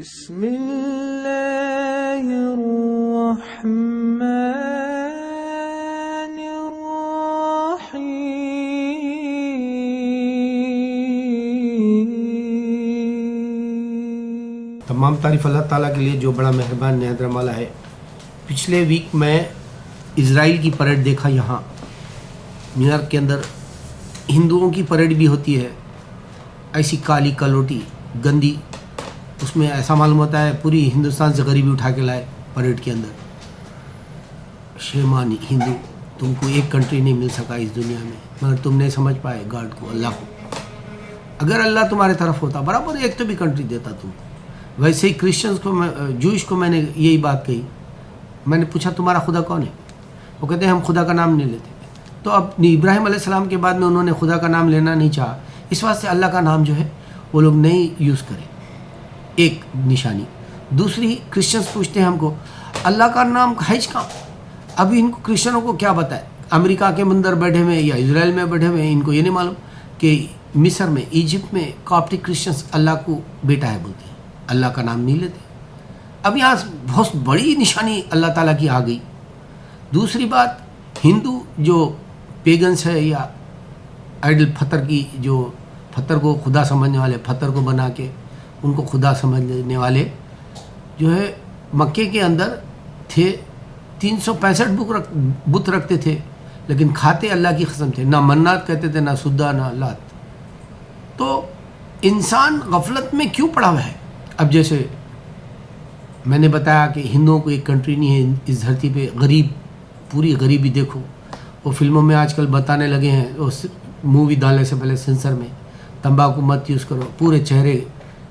بسم اللہ الرحمن الرحیم۔ تمام تعریف اللہ تعالیٰ کے لیے جو بڑا مہربان نہایت والا ہے۔ پچھلے ویک میں اسرائیل کی پریڈ دیکھا، یہاں نیو یارک کے اندر ہندوؤں کی پریڈ بھی ہوتی ہے، ایسی کالی کلوٹی گندی، اس میں ایسا معلوم ہوتا ہے پوری ہندوستان سے غریبی اٹھا کے لائے پریڈ کے اندر۔ شیمانی ہندو، تم کو ایک کنٹری نہیں مل سکا اس دنیا میں، مگر تم نہیں سمجھ پائے گاڈ کو، اللہ کو۔ اگر اللہ تمہارے طرف ہوتا برابر ایک تو بھی کنٹری دیتا تم۔ ویسے ہی کرسچنس کو، جوئش کو میں نے یہی بات کہی، میں نے پوچھا تمہارا خدا کون ہے؟ وہ کہتے ہیں ہم خدا کا نام نہیں لیتے۔ تو اب ابراہیم علیہ السلام کے بعد میں انہوں نے خدا کا نام لینا نہیں چاہا، اس واسطے اللہ کا نام جو ہے وہ لوگ نہیں یوز کریں، ایک نشانی۔ دوسری، کرسچنس پوچھتے ہیں ہم کو اللہ کا نام ہے کہاں؟ ابھی ان کو کرسچنوں کو کیا بتائے؟ امریکہ کے اندر بیٹھے ہوئے یا اسرائیل میں بیٹھے ہوئے ان کو یہ نہیں معلوم کہ مصر میں، ایجپٹ میں کاپٹک کرسچنس اللہ کو بیٹا ہے بولتے ہیں، اللہ کا نام نہیں لیتے۔ اب یہاں بہت بڑی نشانی اللہ تعالیٰ کی آ گئی۔ دوسری بات، ہندو جو پیگنس ہے یا آئیڈل پتھر کی، جو پتھر کو خدا سمجھنے والے، پتھر کو بنا کے ان کو خدا سمجھنے والے جو ہے مکے کے اندر تھے، 365 بت رکھتے تھے، لیکن کھاتے اللہ کی قسم تھے، نہ منات کہتے تھے، نہ سدا، نہ لات۔ تو انسان غفلت میں کیوں پڑا ہوا ہے؟ اب جیسے میں نے بتایا کہ ہندوؤں کو ایک کنٹری نہیں ہے اس دھرتی پہ، غریب، پوری غریبی دیکھو۔ وہ فلموں میں آج کل بتانے لگے ہیں، مووی ڈالنے سے پہلے سینسر میں تمباکو مت یوز کرو، پورے چہرے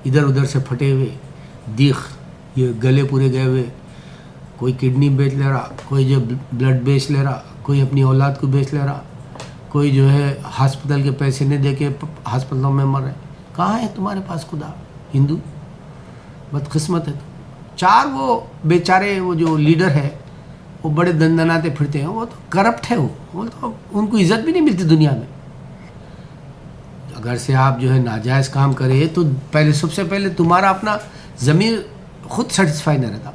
ادھر ادھر سے پھٹے ہوئے، دیکھ یہ گلے پورے گئے ہوئے، کوئی کڈنی بیچ لے رہا، کوئی جو بلڈ بیچ لے رہا، کوئی اپنی اولاد کو بیچ لے رہا، کوئی جو ہے ہاسپٹل کے پیسے نہیں دے کے ہاسپٹلوں میں مر رہے۔ کہاں ہے تمہارے پاس خدا؟ ہندو بدقسمت ہے۔ چار وہ بیچارے وہ جو لیڈر ہے وہ بڑے دندناتے پھرتے ہیں، وہ تو کرپٹ ہے، وہ تو ان کو عزت بھی نہیں ملتی دنیا میں۔ اگر سے آپ جو ہے ناجائز کام کرے تو پہلے، سب سے پہلے تمہارا اپنا ضمیر خود سیٹسفائی نہیں رہتا،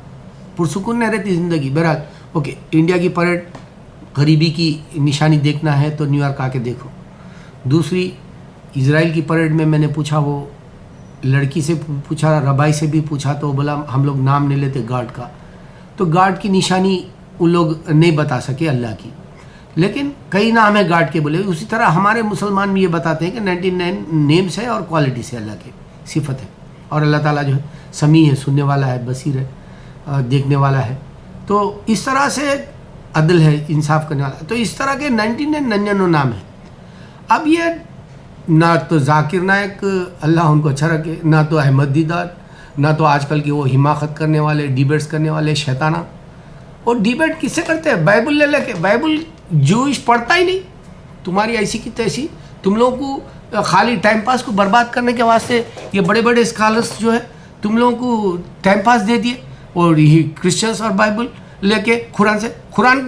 پرسکون نہیں رہتی زندگی۔ بہرحال اوکے، انڈیا کی پریڈ غریبی کی نشانی دیکھنا ہے تو نیو یارک آ کے دیکھو۔ دوسری، اسرائیل کی پریڈ میں نے پوچھا، وہ لڑکی سے پوچھا، ربائی سے بھی پوچھا، تو بولا ہم لوگ نام نہیں لیتے گاڈ کا۔ تو گاڈ کی نشانی ان لوگ نہیں بتا سکے اللہ کی، لیکن کئی نام ہے گاڈ کے بولے۔ اسی طرح ہمارے مسلمان بھی یہ بتاتے ہیں کہ 99 نیمز ہے اور کوالٹیز ہے اللہ کے، صفت ہے، اور اللہ تعالیٰ جو ہے سمیع ہے، سننے والا ہے، بصیر ہے، دیکھنے والا ہے۔ تو اس طرح سے عدل ہے، انصاف کرنے والا ہے۔ تو اس طرح کے 99 نام ہیں۔ اب یہ نہ تو ذاکر نائک، اللہ ان کو اچھا رکھے، نہ تو احمد دیدار، نہ تو آج کل کے وہ حماقت کرنے والے، ڈیبیٹس کرنے والے شیطانہ۔ اور ڈیبیٹ کس سے کرتے ہیں؟ بائبل لے لے کے۔ بائبل جوئش پڑھتا ہی نہیں، تمہاری ایسی کی تیسی۔ تم لوگوں کو خالی ٹائم پاس کو برباد کرنے کے واسطے یہ بڑے بڑے اسکالرس جو ہے تم لوگوں کو ٹائم پاس دے دیے، اور یہی کرسچنس اور بائبل لے کے قرآن سے، قرآن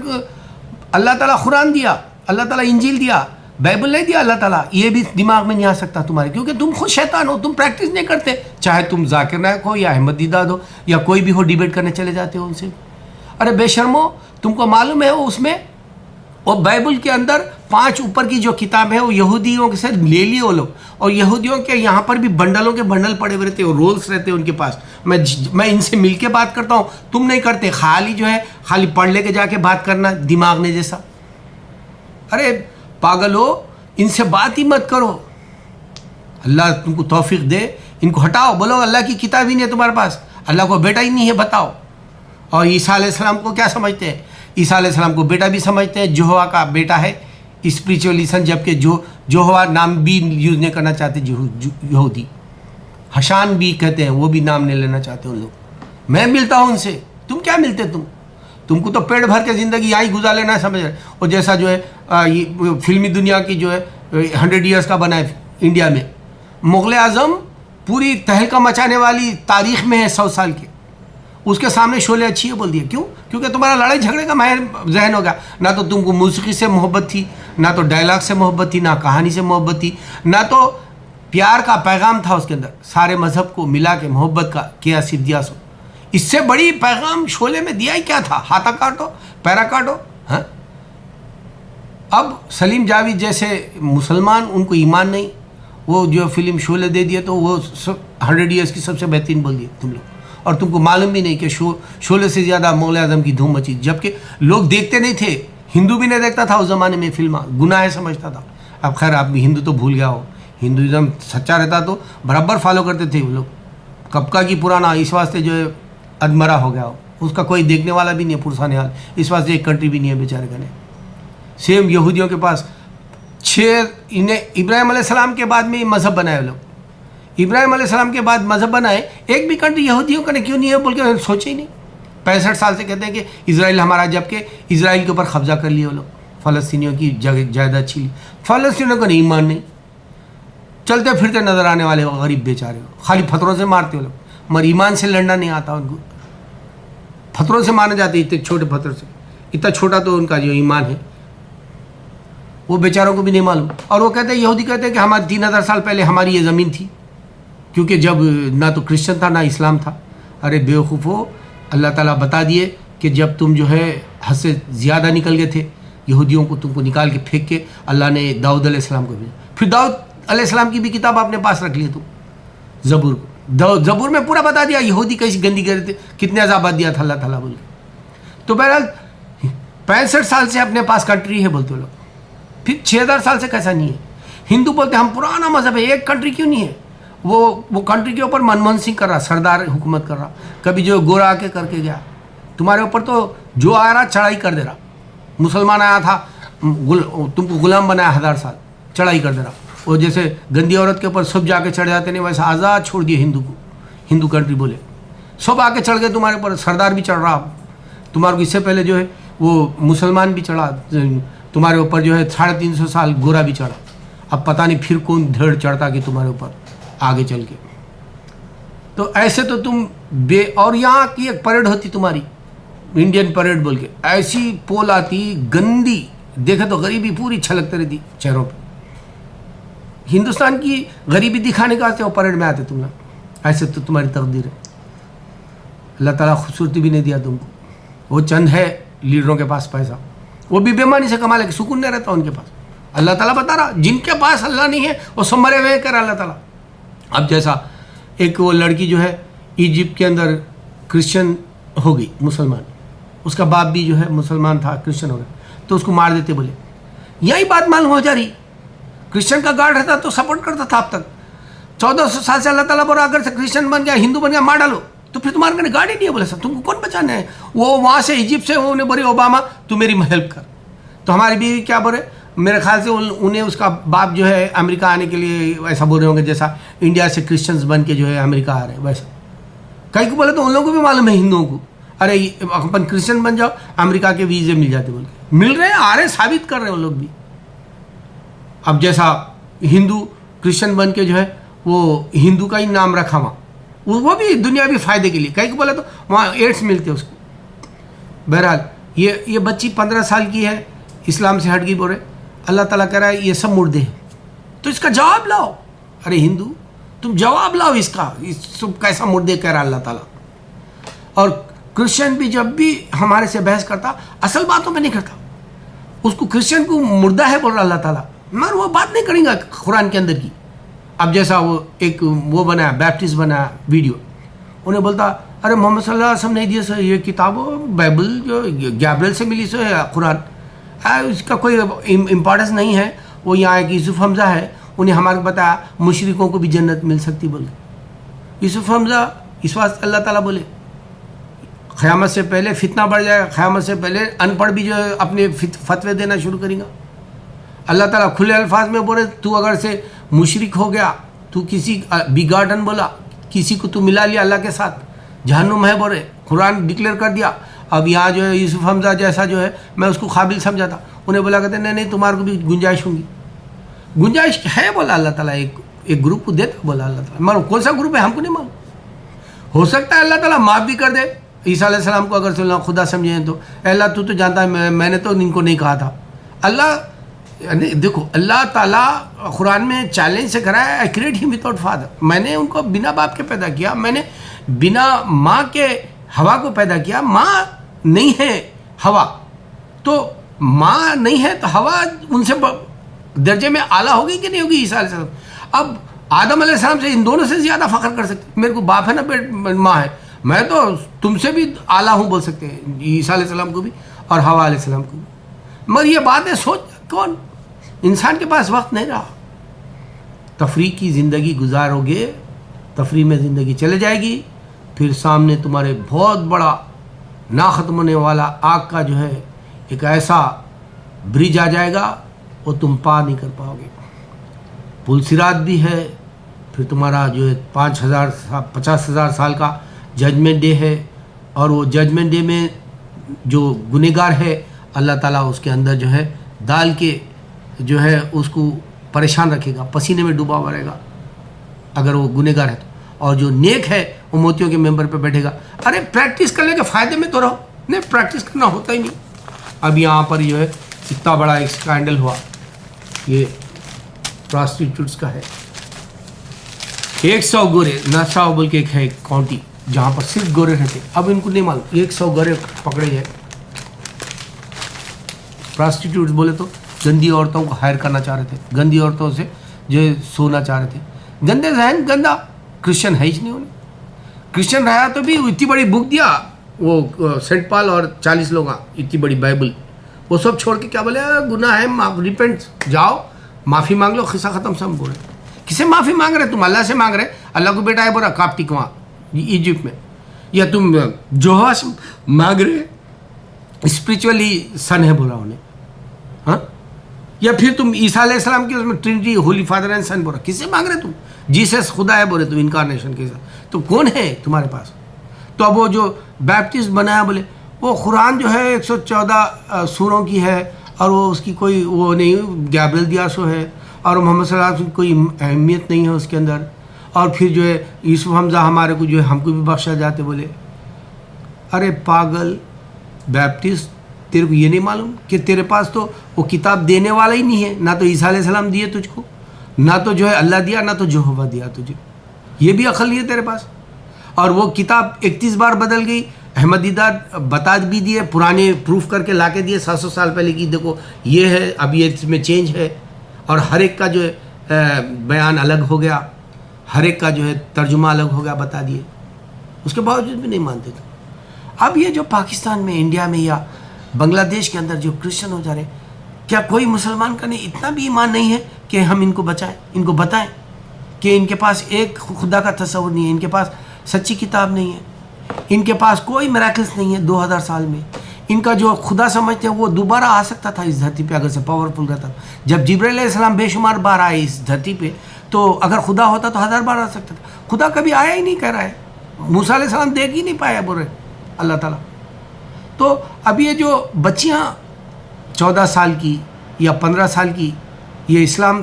اللہ تعالیٰ قرآن دیا، اللہ تعالیٰ انجیل دیا، بائبل نہیں دیا اللہ تعالیٰ۔ یہ بھی دماغ میں نہیں آ سکتا تمہارے، کیونکہ تم خود شیطان ہو، تم پریکٹس نہیں کرتے، چاہے تم ذاکر نائک ہو یا احمد دیدار ہو یا کوئی بھی ہو، ڈیبیٹ کرنے چلے جاتے ہو ان سے۔ ارے بے شرمو، تم کو معلوم ہے اس میں، اور بائبل کے اندر 5 اوپر کی جو کتاب ہے وہ یہودیوں سے لے لیے وہ لوگ، اور یہودیوں کے یہاں پر بھی بنڈلوں کے بنڈل پڑے ہوئے رہتے ہیں، رولز رہتے ہیں ان کے پاس۔ میں ان سے مل کے بات کرتا ہوں، تم نہیں کرتے، خالی جو ہے خالی پڑھ لے کے جا کے بات کرنا دماغ نے جیسا۔ ارے پاگل ہو، ان سے بات ہی مت کرو، اللہ تم کو توفیق دے، ان کو ہٹاؤ، بولو اللہ کی کتاب ہی نہیں ہے تمہارے پاس، اللہ کو بیٹا ہی نہیں ہے، بتاؤ۔ اور عیسیٰ علیہ السلام کو کیا سمجھتے ہیں؟ عیسیٰ علیہ السلام کو بیٹا بھی سمجھتے ہیں، یہوہ کا بیٹا ہے اسپریچولیسن، جبکہ یہوہ نام بھی یوز نہیں کرنا چاہتے یہودی، حشان بھی کہتے ہیں، وہ بھی نام نہیں لینا چاہتے ان لوگ۔ میں ملتا ہوں ان سے، تم کیا ملتے؟ تم کو تو پیٹ بھر کے زندگی یہاں ہی گزار لینا ہے، سمجھ رہے؟ اور جیسا جو ہے فلمی دنیا کی جو ہے 100 ایئرس کا بنا ہے انڈیا میں، مغل اعظم پوری تہلکہ مچانے والی تاریخ میں ہے 100 سال کے، اس کے سامنے شعلے اچھی ہے بول دیا۔ کیوں؟ کیونکہ تمہارا لڑائی جھگڑے کا ماہر ذہن ہو گیا، نہ تو تم کو موسیقی سے محبت تھی، نہ تو ڈائلاگ سے محبت تھی، نہ کہانی سے محبت تھی، نہ تو پیار کا پیغام تھا اس کے اندر, سارے مذہب کو ملا کے محبت کا کیا صرف دیا سو. اس سے بڑی پیغام شعلے میں دیا ہی کیا تھا؟ ہاتھا کاٹو پیرا کاٹو. ہاں اب سلیم جاوید جیسے مسلمان, ان کو ایمان نہیں, وہ جو فلم شعلے دے دیے تو وہ 100 ایئرس کی سب سے بہترین بول دیے تم لوگ, اور تم کو معلوم بھی نہیں کہ شعلے سے زیادہ مولا اعظم کی دھوم مچی, جبکہ لوگ دیکھتے نہیں تھے, ہندو بھی نہیں دیکھتا تھا اس زمانے میں فلم, گناہ سمجھتا تھا. اب خیر آپ ہندو تو بھول گیا ہو, ہندوازم سچا رہتا تو برابر فالو کرتے تھے وہ لوگ, کب کا کی پرانا, اس واسطے جو ہے ادمرا ہو گیا ہو, اس کا کوئی دیکھنے والا بھی نہیں ہے پرسان حال, اس واسطے ایک کنٹری بھی نہیں ہے بیچارے کا. سیم یہودیوں کے پاس انہیں ابراہیم علیہ السلام کے بعد میں مذہب بنائے لوگ, ابراہیم علیہ السلام کے بعد مذہب بنائے, ایک بھی کنٹری یہودیوں کا کیوں نہیں ہے بول کے سوچے ہی نہیں. 65 سال سے کہتے ہیں کہ اسرائیل ہمارا, جبکہ اسرائیل کے اوپر قبضہ کر لیے وہ لوگ, فلسطینیوں کی جائیداد چھین لی. فلسطینیوں کا نہیں ایمان نہیں, چلتے پھرتے نظر آنے والے غریب بیچارے, خالی پتھروں سے مارتے وہ لوگ, مگر ایمان سے لڑنا نہیں آتا ان کو, پتھروں سے مارنے جاتے اتنے چھوٹے پتھر سے, اتنا چھوٹا تو ان کا جو ایمان ہے وہ بیچاروں کو بھی نہیں معلوم. اور وہ کہتے ہیں, یہودی کہتے ہیں کہ ہماری 3000 سال پہلے ہماری یہ زمین تھی, کیونکہ جب نہ تو کرسچن تھا نہ اسلام تھا. ارے بیوقوفو, اللہ تعالیٰ بتا دیے کہ جب تم جو ہے حد سے زیادہ نکل گئے تھے, یہودیوں کو تم کو نکال کے پھینک کے اللہ نے داؤد علیہ السلام کو بھیجا. پھر داؤد علیہ السلام کی بھی کتاب اپنے پاس رکھ لی تم, زبور کو. زبور میں پورا بتا دیا یہودی کیسی گندی کر رہے تھے, کتنے عذابات دیا تھا اللہ تعالیٰ بول کے. تو بہرحال 65 سال سے اپنے پاس کنٹری ہے بولتے لوگ, پھر 6000 سال سے کیسا نہیں ہے. ہندو بولتے ہم پرانا مذہب ہے, ایک کنٹری کیوں نہیں ہے. وہ کنٹری کے اوپر منموہن سنگھ کر رہا, سردار حکومت کر رہا, کبھی جو گورا آ کے کر کے گیا, تمہارے اوپر تو جو آ رہا چڑھائی کر دے رہا. مسلمان آیا تھا تم کو غلام بنایا 1000 سال, چڑھائی کر دے رہا. وہ جیسے گندی عورت کے اوپر سب جا کے چڑھ جاتے نہیں, ویسے آزاد چھوڑ دیے ہندو کو. ہندو کنٹری بولے سب آ کے چڑھ گئے تمہارے اوپر, سردار بھی چڑھ رہا تمہارے کو. اس سے پہلے جو ہے وہ مسلمان بھی چڑھا تمہارے اوپر, جو ہے 350 سال گورا بھی چڑھا. اب پتہ نہیں پھر کون دھڑ چڑھتا کہ تمہارے اوپر آگے چل کے. تو ایسے تو تم اور یہاں کی ایک پریڈ ہوتی تمہاری, انڈین پریڈ بول کے, ایسی پول آتی گندی, دیکھے تو غریبی پوری چھلکتے رہتی چہروں پہ. ہندوستان کی غریبی دکھانے کا وہ پریڈ میں آتے تم لوگ. ایسے تو تمہاری تقدیر ہے, اللہ تعالیٰ خوبصورتی بھی نہیں دیا تم کو. وہ چند ہے لیڈروں کے پاس پیسہ, وہ بھی بےمانی سے کما لے کے سکون نہیں رہتا ان کے پاس. اللہ تعالیٰ بتا رہا, جن کے پاس اللہ نہیں ہے وہ سب مرے ہوئے کر اللہ تعالیٰ. اب جیسا ایک وہ لڑکی جو ہے ایجپٹ کے اندر کرسچن ہو گئی, مسلمان, اس کا باپ بھی جو ہے مسلمان تھا, کرسچن ہو گیا, تو اس کو مار دیتے بولے. یہی بات معلوم ہو جا رہی, کرسچن کا گارڈ رہتا تو سپورٹ کرتا تھا. اب تک 1400 سال سے اللہ تعالیٰ بولا اگر سے کرسچن بن گیا, ہندو بن گیا, مار ڈالو. تو پھر تمہارے گھر گاڑی نہیں ہے, بولے سر تم کو کون بچانا ہے. وہ وہاں سے ایجپٹ سے انہیں بولے اوباما تو میری ہیلپ کر. تو ہماری بیوی کیا بولے, میرے خیال سے انہیں اس کا باپ جو ہے امریکہ آنے کے لیے ایسا بول رہے ہوں گے جیسا انڈیا سے کرسچنز بن کے جو ہے امریکہ آ رہے ہیں ویسا. کہیں کو بولے تو ان لوگوں کو بھی معلوم ہے ہندوؤں کو, ارے اپن کرسچن بن جاؤ امریکہ کے ویزے مل جاتے بول کے. مل رہے ہیں, آ رہے, ثابت کر رہے ہیں وہ لوگ بھی. اب جیسا ہندو کرسچن بن کے جو ہے وہ ہندو کا ہی نام رکھا وہاں, وہ بھی دنیاوی فائدے کے لیے. کہیں کو بولے تو وہاں ایڈس ملتے اس کو. بہرحال یہ بچی 15 سال کی ہے, اسلام سے ہٹ گئی, بول رہے اللہ تعالیٰ کہہ رہا ہے یہ سب مردے ہیں, تو اس کا جواب لاؤ. ارے ہندو تم جواب لاؤ اس کا, سب کیسا مردے کہہ رہا اللہ تعالیٰ. اور کرسچن بھی جب بھی ہمارے سے بحث کرتا اصل باتوں پہ نہیں کرتا, اس کو کرسچن کو مردہ ہے بول رہا اللہ تعالیٰ, مگر وہ بات نہیں کریں گا قرآن کے اندر کی. اب جیسا وہ ایک وہ بنایا بیپٹسٹ بنایا ویڈیو, انہیں بولتا ارے محمد صلی اللہ علیہ وسلم نہیں دیا سو یہ کتاب بائبل جو گیبریل سے ملی سو ہے قرآن, اس کا کوئی امپورٹنس نہیں ہے. وہ یہاں ایک یوسف حمزہ ہے, انہیں ہمارے کو بتایا مشرکوں کو بھی جنت مل سکتی بول کے. یوسف حمزہ اس واسطے اللہ تعالیٰ بولے قیامت سے پہلے فتنہ بڑھ جائے گا, قیامت سے پہلے ان پڑھ بھی جو ہے اپنے فتوے دینا شروع کریں گا. اللہ تعالیٰ کھلے الفاظ میں بولے تو اگر سے مشرک ہو گیا, تو کسی بگاڈن بولا, کسی کو تو ملا لیا اللہ کے ساتھ, جہنم ہے بولے, قرآن ڈکلیئر کر دیا. اب یہاں جو ہے یوسف حمزہ جیسا جو ہے میں اس کو قابل سمجھا تھا, انہیں بولا کہتے نہیں نہیں تمہارے کو بھی گنجائش ہوگی. گنجائش ہے بولا اللہ تعالیٰ, ایک گروپ کو دیتا بولا اللہ تعالیٰ, مگر کون سا گروپ ہے ہم کو نہیں معلوم. ہو سکتا ہے اللہ تعالیٰ معاف بھی کر دے عیسیٰ علیہ السلام کو, اگر خدا سمجھے تو. اللہ تو جانتا ہے, میں نے تو ان کو نہیں کہا تھا. اللہ یعنی دیکھو اللہ تعالیٰ قرآن میں چیلنج سے کرا ہے آئی کریٹ ہم وداؤٹ فادر. میں نے ان کو بنا باپ کے پیدا کیا, میں نے بنا ماں کے ہوا کو پیدا کیا. ماں نہیں ہے ہوا, تو ماں نہیں ہے تو ہوا ان سے درجے میں اعلیٰ ہوگی کہ نہیں ہوگی عیسیٰ علیہ السلام. اب آدم علیہ السلام سے ان دونوں سے زیادہ فخر کر سکتے. میرے کو باپ ہے نا ماں ہے, میں تو تم سے بھی اعلیٰ ہوں بول سکتے ہیں عیسیٰ علیہ السلام کو بھی اور حوا علیہ السلام کو بھی. مگر یہ باتیں سوچ کون, انسان کے پاس وقت نہیں رہا. تفریح کی زندگی گزارو گے, تفریح میں زندگی چلے جائے گی, پھر سامنے تمہارے بہت بڑا نہ ختم ہونے والا آگ کا جو ہے ایک ایسا برج آ جائے گا وہ تم پار نہیں کر پاؤ گے. پل صراط بھی ہے, پھر تمہارا جو ہے 50,000 سال کا ججمنٹ ڈے ہے, اور وہ ججمنٹ ڈے میں جو گنہگار ہے اللہ تعالیٰ اس کے اندر جو ہے ڈال کے جو ہے اس کو پریشان رکھے گا, پسینے میں ڈوبا ہوا رہے گا اگر وہ گنہگار ہے تو, اور جو نیک ہے وہ موتیوں کے ممبر پہ بیٹھے گا. ارے پریکٹس کرنے کے فائدے میں تو رہو, نہیں پریکٹس کرنا ہوتا ہی نہیں. اب یہاں پر جو ہے اتنا بڑا ایک اسکینڈل ہوا, یہ پراسٹیٹیوٹس کا ہے. 100 گورے ناساؤ بول کے ایک ہے کاؤنٹی جہاں پر صرف گورے رہتے. اب ان کو نہیں معلوم 100 گورے پکڑے ہیں. پراسٹیٹیوٹس بولے تو گندی عورتوں کو ہائر کرنا چاہ رہے تھے, گندی عورتوں سے جو سونا چاہ رہے تھے. گندے ذہن, گندا کرسچن ہے ہی نہیں. انہیں کرسچن رہا تو بھی اتنی بڑی بک دیا وہ سینٹ پال اور 40 لوگ, اتنی بڑی بائبل, وہ سب چھوڑ کے کیا بولے گناہ ہے ریپینٹ, جاؤ معافی مانگ لو, قصہ ختم. سب بولے کسے معافی مانگ رہے تم؟ اللہ سے مانگ رہے. اللہ کو بیٹا ہے بولا کاپٹک وہاں ایجپٹ میں, یا تم جوہا سے مانگ رہے اسپریچولی سن ہے بولا انہیں, ہاں, یا پھر تم عیسیٰ علیہ السلام کی اس میں ٹرینٹی ہولی فادر اینڈ سن بولا. کس سے مانگ رہے تم؟ جیسس خدا ہے بولے تم, انکارنیشن کے ساتھ. تو کون ہے تمہارے پاس؟ تو اب وہ جو بیپٹسٹ بنایا بولے وہ قرآن جو ہے 114 سوروں کی ہے, اور وہ اس کی کوئی وہ نہیں, گیبریل دیا سو ہے, اور محمد صلی اللہ علیہ وسلم کی کوئی اہمیت نہیں ہے اس کے اندر. اور پھر جو ہے یوسف حمزہ ہمارے کو جو ہے ہم کو بھی بخشا جاتے بولے. ارے پاگل بیپٹسٹ, تیرے کو یہ نہیں معلوم کہ تیرے پاس تو وہ کتاب دینے والا ہی نہیں ہے؟ نہ تو عیسیٰ علیہ السلام دیے تجھ کو, نہ تو جو ہے اللہ دیا, نہ تو یہوہ دیا تجھے. یہ بھی عقل نہیں ہے تیرے پاس. اور وہ کتاب 31 بار بدل گئی. احمد دیدار بتا بھی دیے, پرانے پروف کر کے لا کے دیے 700 سال پہلے کی, دیکھو یہ ہے, اب یہ اس میں چینج ہے, اور ہر ایک کا جو ہے بیان الگ ہو گیا, ہر ایک کا جو ہے ترجمہ الگ ہو گیا, بتا دیے. اس کے باوجود بھی نہیں مانتے تھے. اب یہ جو پاکستان میں, انڈیا میں یا بنگلہ دیش کے اندر جو کرسچن ہو جا رہے, کیا کوئی مسلمان کا نہیں اتنا بھی ایمان نہیں ہے کہ ہم ان کو بچائیں, ان کو بتائیں کہ ان کے پاس ایک خدا کا تصور نہیں ہے, ان کے پاس سچی کتاب نہیں ہے, ان کے پاس کوئی میراکلس نہیں ہے 2000 سال میں. ان کا جو خدا سمجھتے ہیں وہ دوبارہ آ سکتا تھا اس دھرتی پہ اگر سے پاورفل رہتا. جب جبرائیل علیہ السلام بے شمار بار آئے اس دھرتی پہ, تو اگر خدا ہوتا تو 1000 بار آ سکتا تھا. خدا کبھی آیا ہی نہیں کہہ رہا ہے. موسیٰ علیہ السلام دیکھ ہی نہیں پایا بول رہے اللہ تعالیٰ. تو اب یہ جو بچیاں 14 سال کی یا 15 سال کی یہ اسلام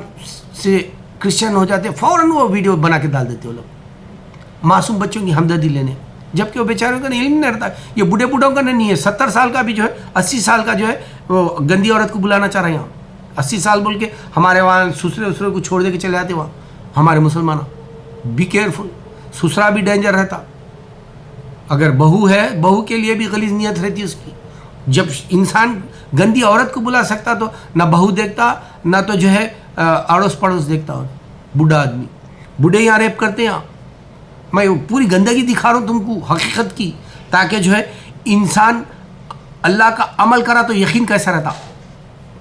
سے کرسچن ہو جاتے, فوراً وہ ویڈیو بنا کے ڈال دیتے وہ لوگ, معصوم بچوں کی ہمدردی لینے, جبکہ وہ بیچاروں کا علم نہیں رہتا. یہ بوڑھے بوڑھوں کا نہیں ہے, 70 سال کا بھی جو ہے 80 سال کا جو ہے وہ گندی عورت کو بلانا چاہ رہے ہیں. 80 سال بول کے ہمارے وہاں سسرے کو چھوڑ دے کے چلے آتے وہاں ہمارے مسلمان. بی کیئرفل, سسرا بھی ڈینجر رہتا. اگر بہو ہے, بہو کے لیے بھی غلیظ نیت رہتی اس کی. جب انسان گندی عورت کو بلا سکتا تو نہ بہو دیکھتا, نہ تو جو ہے اڑوس پڑوس دیکھتا. بوڑھا آدمی, بوڑھے یہاں ریپ کرتے ہیں. میں پوری گندگی دکھا رہا ہوں تم کو حقیقت کی, تاکہ جو ہے انسان اللہ کا عمل کرا تو یقین کیسا رہتا,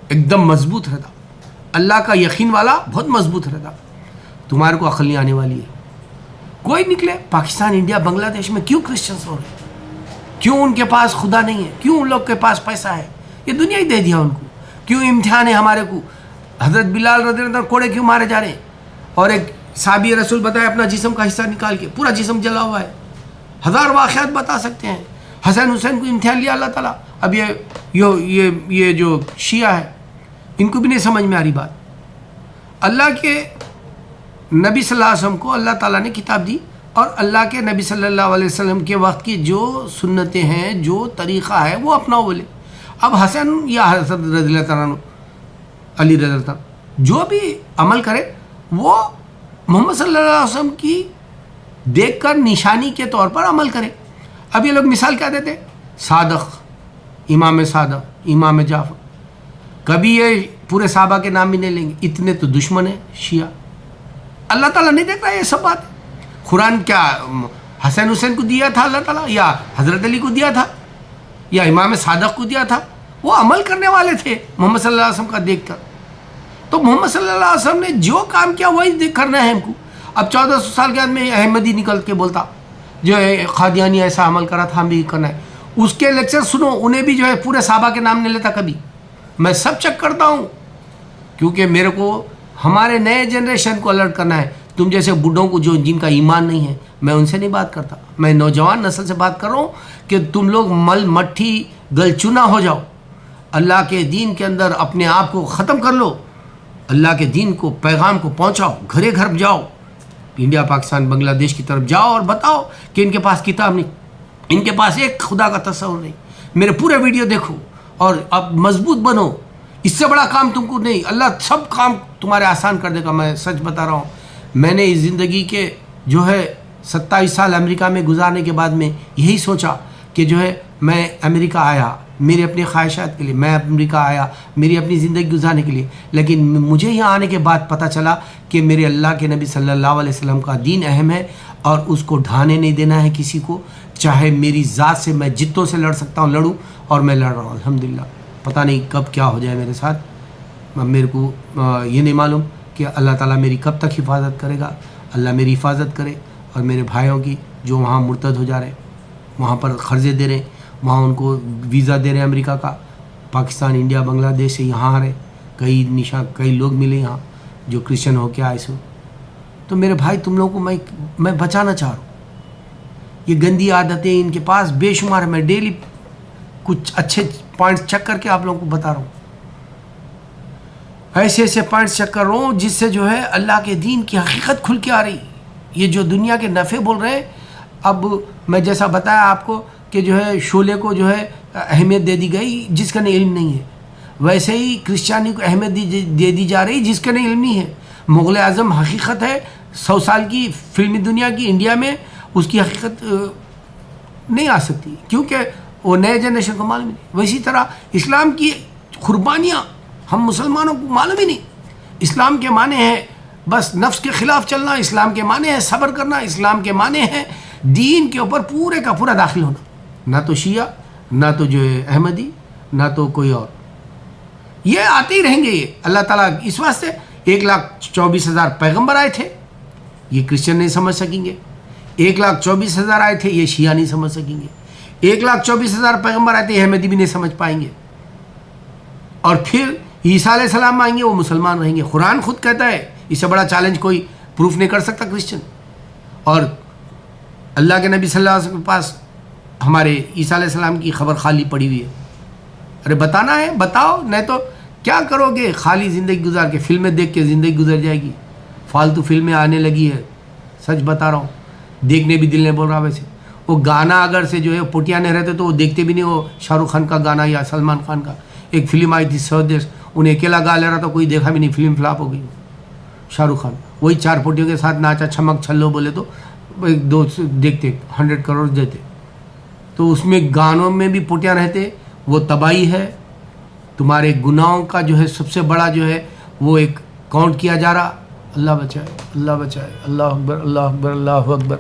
ایک دم مضبوط رہتا. اللہ کا یقین والا بہت مضبوط رہتا. تمہارے کو عقل نہیں آنے والی ہے. کوئی نکلے پاکستان, انڈیا, بنگلہ دیش میں کیوں کرسچنس ہو رہے ہیں؟ کیوں ان کے پاس خدا نہیں ہے؟ کیوں ان لوگ کے پاس پیسہ ہے؟ یہ دنیا ہی دے دیا ان کو. کیوں امتحان ہے ہمارے کو؟ حضرت بلال رضی اللہ عنہ کوڑے کیوں مارے جا رہے ہیں؟ اور ایک صحابی رسول بتائے اپنا جسم کا حصہ نکال کے پورا جسم جلا ہوا ہے. 1000 واقعات بتا سکتے ہیں. حسین حسین کو امتحان لیا اللہ تعالیٰ. اب یہ جو شیعہ ہے ان کو بھی نہیں سمجھ میں آ رہی بات. اللہ کے نبی صلی اللہ علیہ وسلم کو اللہ تعالیٰ نے کتاب دی, اور اللہ کے نبی صلی اللہ علیہ وسلم کے وقت کی جو سنتیں ہیں, جو طریقہ ہے وہ اپناؤ بولے. اب حسن یا حضرت رضی اللہ تعالیٰ عنہ علی رضی اللہ عنہ. جو بھی عمل کرے وہ محمد صلی اللہ علیہ وسلم کی دیکھ کر نشانی کے طور پر عمل کرے. اب یہ لوگ مثال کیا دیتے؟ صادق، امام صادق، امام جعفر. کبھی یہ پورے صحابہ کے نام بھی نہیں لیں گے. اتنے تو دشمن ہیں شیعہ. اللہ تعالیٰ نہیں دیکھ رہا یہ سب بات. قرآن کیا حسین حسین کو دیا تھا اللہ تعالیٰ، یا حضرت علی کو دیا تھا، یا امام صادق کو دیا تھا؟ وہ عمل کرنے والے تھے محمد صلی اللہ علیہ وسلم کا دیکھ کر. تو محمد صلی اللہ علیہ وسلم نے جو کام کیا وہی کرنا ہے ہم کو. اب 1400 سال کے بعد میں احمدی نکل کے بولتا جو ہے قادیانی ایسا عمل کرا تھا، ہم بھی کرنا ہے. اس کے لیکچر سنو، انہیں بھی جو ہے پورے صحابہ کے نام نہیں لیتا کبھی. میں سب چیک کرتا ہوں کیونکہ میرے کو ہمارے نئے جنریشن کو الرٹ کرنا ہے. تم جیسے بڈھوں کو جو جن کا ایمان نہیں ہے، میں ان سے نہیں بات کرتا. میں نوجوان نسل سے بات کر رہا ہوں کہ تم لوگ مل مٹھی گل چنا ہو جاؤ. اللہ کے دین کے اندر اپنے آپ کو ختم کر لو. اللہ کے دین کو، پیغام کو پہنچاؤ. گھرے گھر جاؤ، انڈیا پاکستان بنگلہ دیش کی طرف جاؤ اور بتاؤ کہ ان کے پاس کتاب نہیں، ان کے پاس ایک خدا کا تصور نہیں. میرے پورے ویڈیو دیکھو اور اب مضبوط بنو. اس سے بڑا کام تم کو نہیں. اللہ سب کام تمہارے آسان کر دے گا. میں سچ بتا رہا ہوں. میں نے اس زندگی کے جو ہے 27 سال امریکہ میں گزارنے کے بعد میں یہی سوچا کہ جو ہے میں امریکہ آیا میرے اپنے خواہشات کے لیے، میں امریکہ آیا میری اپنی زندگی گزارنے کے لیے. لیکن مجھے یہاں آنے کے بعد پتہ چلا کہ میرے اللہ کے نبی صلی اللہ علیہ وسلم کا دین اہم ہے اور اس کو ڈھانے نہیں دینا ہے کسی کو. چاہے میری ذات سے میں جتوں سے لڑ سکتا ہوں لڑوں، اور میں لڑ رہا ہوں الحمدللہ. پتہ نہیں کب کیا ہو جائے میرے ساتھ. میرے کو یہ نہیں معلوم کہ اللہ تعالیٰ میری کب تک حفاظت کرے گا. اللہ میری حفاظت کرے اور میرے بھائیوں کی جو وہاں مرتد ہو جا رہے ہیں، وہاں پر قرضے دے رہے ہیں، وہاں ان کو ویزا دے رہے ہیں امریکہ کا، پاکستان انڈیا بنگلہ دیش سے یہاں آ رہے. کئی لوگ ملے یہاں جو کرسچن ہو کے آئے سو. تو میرے بھائی تم لوگوں کو میں بچانا چاہ رہا ہوں. یہ گندی عادتیں ان کے پاس بے شمار ہے. میں ڈیلی کچھ اچھے پوائنٹس چیک کر کے آپ لوگوں کو بتا رہا ہوں. ایسے پوائنٹس چیک کر رہا ہوں جس سے جو ہے اللہ کے دین کی حقیقت کھل کے آ رہی. یہ جو دنیا کے نفع بول رہے ہیں، اب میں جیسا بتایا آپ کو کہ جو ہے شعلے کو جو ہے اہمیت دے دی گئی جس کا علم نہیں ہے، ویسے ہی کرسچانی کو اہمیت دے دی جا رہی جس کا علم نہیں ہے. مغل اعظم حقیقت ہے 100 سال کی فلمی دنیا کی. انڈیا میں اس کی حقیقت نہیں آ سکتی کیونکہ وہ نئے جنریشن کو معلوم نہیں. اسی طرح اسلام کی قربانیاں ہم مسلمانوں کو معلوم ہی نہیں. اسلام کے معنی ہے بس نفس کے خلاف چلنا، اسلام کے معنی ہے صبر کرنا، اسلام کے معنی ہے دین کے اوپر پورے کا پورا داخل ہونا. نہ تو شیعہ، نہ تو جو ہے احمدی، نہ تو کوئی اور. یہ آتے ہی رہیں گے. یہ اللہ تعالیٰ اس واسطے 1,24,000 پیغمبر آئے تھے، یہ کرسچن نہیں سمجھ سکیں گے. 1,24,000 آئے تھے، یہ شیعہ نہیں سمجھ سکیں گے. 1,24,000 پیغمبر آئے تھے، احمدی بھی نہیں سمجھ پائیں گے. اور پھر عیسیٰ علیہ السلام آئیں گے، وہ مسلمان رہیں گے. قرآن خود کہتا ہے اس سے بڑا چیلنج کوئی پروف نہیں کر سکتا کرسچن. اور اللہ کے نبی صلی اللہ علیہ وسلم کے پاس ہمارے عیسیٰ علیہ السلام کی خبر خالی پڑی ہوئی ہے. ارے بتانا ہے بتاؤ، نہیں تو کیا کرو گے؟ خالی زندگی گزار کے فلمیں دیکھ کے زندگی گزر جائے گی. فالتو فلمیں آنے لگی ہے، سچ بتا رہا ہوں. دیکھنے بھی دل نہیں بول رہا. ویسے وہ گانا اگر سے جو ہے پوٹیانے رہتے تو وہ دیکھتے بھی نہیں. وہ شاہ رخ خان کا گانا یا سلمان خان کا ایک فلم آئی تھی سودیش، انہیں اکیلا گا لے رہا تھا، کوئی دیکھا بھی نہیں. فلم فلاپ ہو گئی. شاہ رخ خان وہی 4 پوٹیوں کے ساتھ ناچا چھمک چھلو بولے تو 1-2 دیکھتے 100 کروڑ دیتے. تو اس میں گانوں میں بھی پوٹیاں رہتے. وہ تباہی ہے. تمہارے گناہوں کا جو ہے سب سے بڑا جو ہے وہ ایک کاؤنٹ کیا جا رہا. اللہ بچائے، اللہ بچائے. اللہ اکبر، اللہ اکبر، اللہ اکبر.